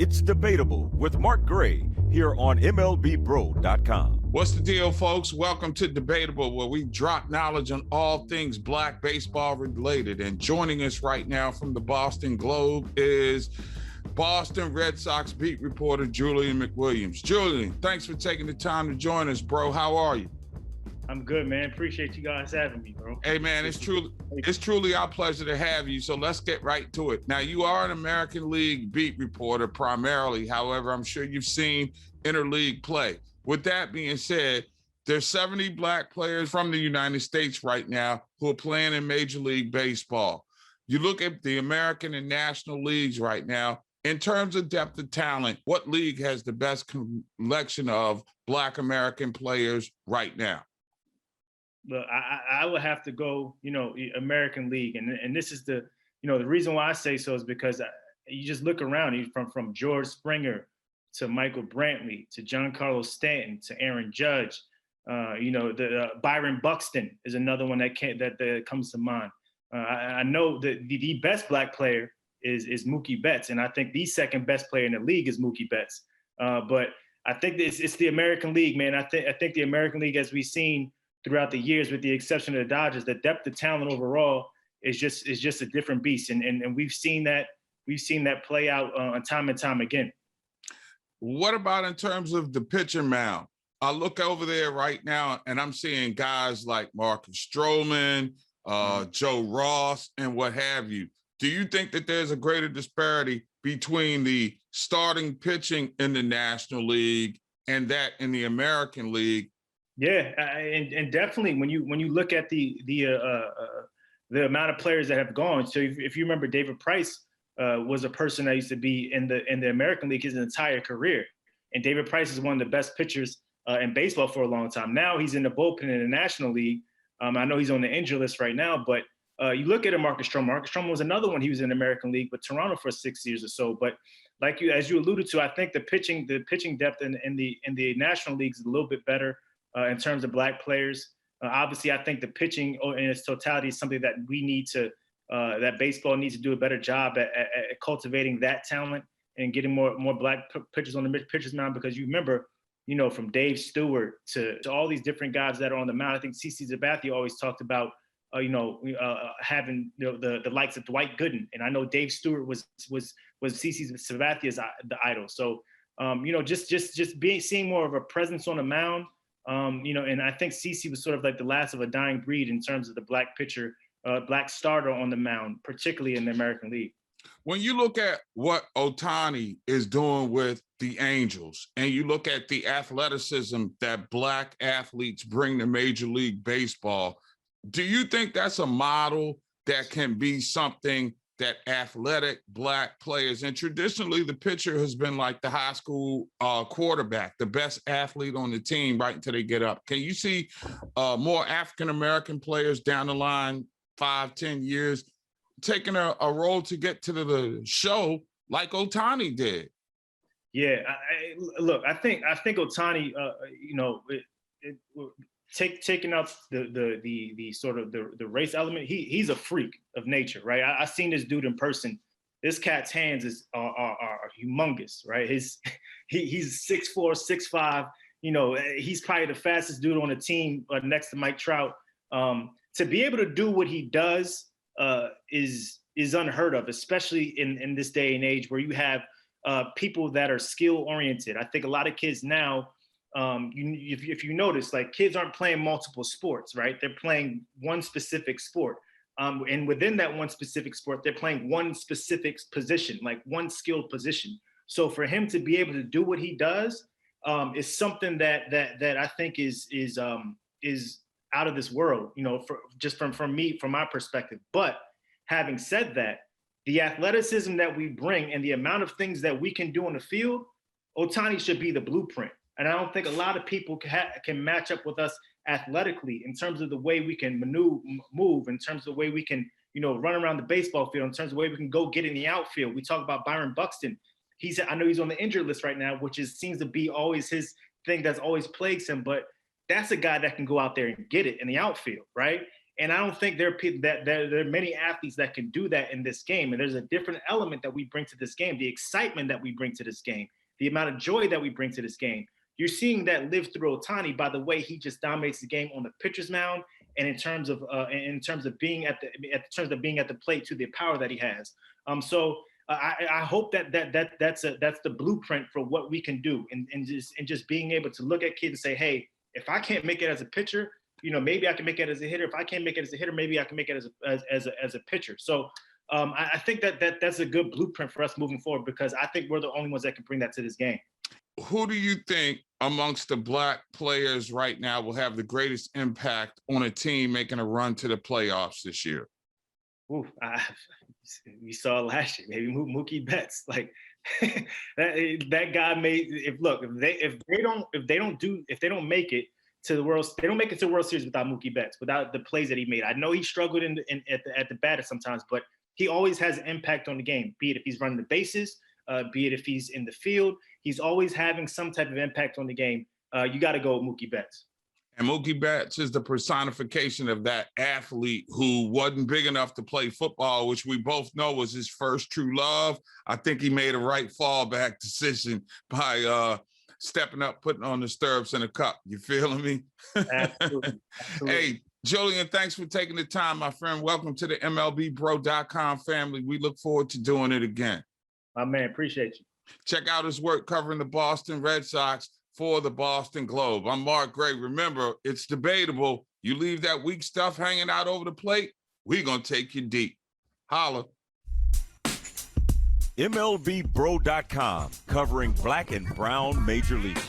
It's Debatable with Mark Gray here on MLBBro.com. What's the deal, folks? Welcome to Debatable, where we drop knowledge on all things Black baseball related. And joining us right now from the Boston Globe is Boston Red Sox beat reporter Julian McWilliams. Julian, thanks for taking the time to join us, bro. How are you? I'm good, man. Appreciate you guys having me, bro. Hey, man, it's truly our pleasure to have you. So let's get right to it. Now, you are an American League beat reporter primarily. However, I'm sure you've seen interleague play. With that being said, there's 70 Black players from the United States right now who are playing in Major League Baseball. You look at the American and National Leagues right now. In terms of depth of talent, what league has the best collection of Black American players right now? Look, I would have to go, American League. And this is the reason why I say so is because you just look around, from George Springer to Michael Brantley to Giancarlo Stanton to Aaron Judge. Byron Buxton is another one that comes to mind. I know that the best Black player is Mookie Betts, and I think the second best player in the league is Mookie Betts. But I think it's the American League, man. I think the American League, as we've seen throughout the years, with the exception of the Dodgers, the depth of talent overall is just a different beast, and we've seen that play out time and time again. What about in terms of the pitcher mound? I look over there right now, and I'm seeing guys like Marcus Stroman, Joe Ross, and what have you. Do you think that there's a greater disparity between the starting pitching in the National League and that in the American League? Yeah, and definitely when you look at the amount of players that have gone. So if you remember, David Price was a person that used to be in the American League his entire career, and David Price is one of the best pitchers in baseball for a long time. Now he's in the bullpen in the National League. I know he's on the injury list right now, but you look at Marcus Stroman. Marcus Stroman was another one. He was in the American League with Toronto for 6 years or so. But as you alluded to, I think the pitching depth in the National League is a little bit better in terms of Black players. Obviously, I think the pitching in its totality is something that we need to, that baseball needs to do a better job at cultivating that talent and getting more Black pitchers on the pitcher's mound. Because you remember, from Dave Stewart to all these different guys that are on the mound. I think CC Sabathia always talked about, having the likes of Dwight Gooden, and I know Dave Stewart was CC Sabathia's the idol. So just seeing more of a presence on the mound. And I think CC was sort of like the last of a dying breed in terms of the Black pitcher, Black starter on the mound, particularly in the American League. When you look at what Ohtani is doing with the Angels, and you look at the athleticism that Black athletes bring to Major League Baseball, do you think that's a model that can be something that athletic Black players, and traditionally the pitcher has been like the high school quarterback, the best athlete on the team right until they get up. Can you see more African-American players down the line, 5-10 years, taking a role to get to the show like Ohtani did? Yeah, I think Ohtani, taking out the sort of the race element, he's a freak of nature, right? I seen this dude in person. This cat's hands are humongous, right? He's 6'4", 6'5". He's probably the fastest dude on the team next to Mike Trout. To be able to do what he does is unheard of, especially in this day and age where you have people that are skill oriented. I think a lot of kids now, if you notice, like, kids aren't playing multiple sports, right? They're playing one specific sport. And within that one specific sport, they're playing one specific position, like one skilled position. So for him to be able to do what he does is something that I think is out of this world, from my perspective. But having said that, the athleticism that we bring and the amount of things that we can do on the field, Ohtani should be the blueprint. And I don't think a lot of people can match up with us athletically in terms of the way we can move, in terms of the way we can, run around the baseball field, in terms of the way we can go get in the outfield. We talk about Byron Buxton. I know he's on the injured list right now, which seems to be always his thing that's always plagues him. But that's a guy that can go out there and get it in the outfield, right? And I don't think there are many athletes that can do that in this game. And there's a different element that we bring to this game, the excitement that we bring to this game, the amount of joy that we bring to this game. You're seeing that live through Ohtani by the way he just dominates the game on the pitcher's mound, and in terms of being at the plate to the power that he has. I hope that's the blueprint for what we can do, and just being able to look at kids and say, hey, if I can't make it as a pitcher, maybe I can make it as a hitter. If I can't make it as a hitter, maybe I can make it as a pitcher. So I think that's a good blueprint for us moving forward, because I think we're the only ones that can bring that to this game. Who do you think amongst the Black players right now will have the greatest impact on a team making a run to the playoffs this year? Ooh, we saw last year, maybe Mookie Betts. Like that guy made. If they don't make it to the World Series without Mookie Betts, without the plays that he made. I know he struggled at the bat sometimes, but he always has an impact on the game. Be it if he's running the bases, be it if he's in the field, he's always having some type of impact on the game. You got to go with Mookie Betts. And Mookie Betts is the personification of that athlete who wasn't big enough to play football, which we both know was his first true love. I think he made a right fallback decision by stepping up, putting on the stirrups and a cup. You feeling me? Absolutely. Hey, Julian, thanks for taking the time, my friend. Welcome to the MLBBro.com family. We look forward to doing it again. My man, appreciate you. Check out his work covering the Boston Red Sox for the Boston Globe. I'm Mark Gray. Remember, it's debatable. You leave that weak stuff hanging out over the plate, we're going to take you deep. Holla. MLBBro.com, covering Black and brown major leaguers.